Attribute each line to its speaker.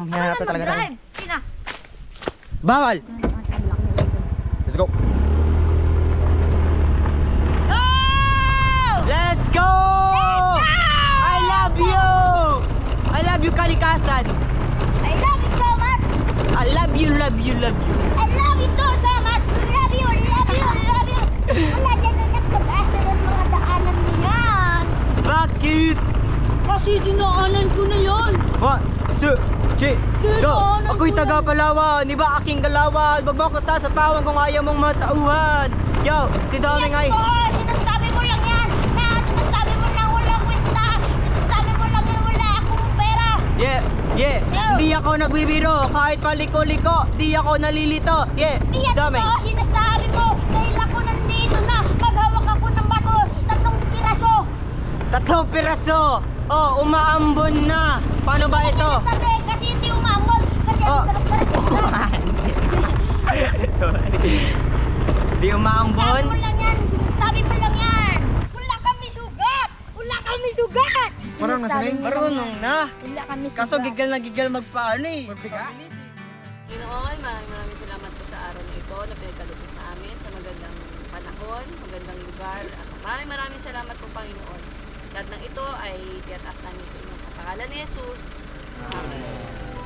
Speaker 1: Hinanap na talaga natin.
Speaker 2: Sina?
Speaker 1: Bawal! Let's go!
Speaker 2: Go!
Speaker 1: Let's go! I love you! I love you, Kalikasan!
Speaker 2: I love you so much!
Speaker 1: I love you, love you, love you!
Speaker 2: I love you too so much! Love you, love you, love you! Wala dyan na pag-asa ng mga daanan mo yan!
Speaker 1: Bakit?
Speaker 2: Kasi dinaanan ko na yan!
Speaker 1: 1, 2, 3, go! Ako'y taga Palawan, di ba aking galawan? Wag mo ako sasapawan kung ayaw mong matauhan. Yo, si Doming ay...
Speaker 2: Sinasabi mo lang yan! Na sinasabi mo lang walang kwenta! Sinasabi mo lang yan wala akong pera!
Speaker 1: Yeah, yeah,
Speaker 2: Yo.
Speaker 1: di ako nagbibiro. Kahit paliko-liko, di ako nalilito. Yeah,
Speaker 2: Iyan
Speaker 1: Doming.
Speaker 2: totoo sinasabi mo! Dahil ako nandito na maghawak ako ng bato! 3 piraso!
Speaker 1: 3 piraso. Oh, umaambon na. Paano ba ito?
Speaker 2: Sabi, kasi hindi umamon! Kasi
Speaker 1: Oh.
Speaker 2: ang sarap-sarap!
Speaker 1: Sorry. Di umaambon?
Speaker 2: Sabi mo lang yan! Sabi mo lang yan! Wala kami sugat! Wala kami sugat!
Speaker 3: Marunong na si Ming?
Speaker 1: Marunong na.
Speaker 2: Wala kami sugat.
Speaker 1: Kaso gigal na gigal magpaano eh.
Speaker 4: Panginoon, maraming salamat po sa araw na ito na pinagkaloob sa amin sa magandang panahon, magandang lugar. At maraming salamat po, Panginoon. Lahat ng ito ay tiyataas namin sa inyo sa pangalan ni Jesus. Amen.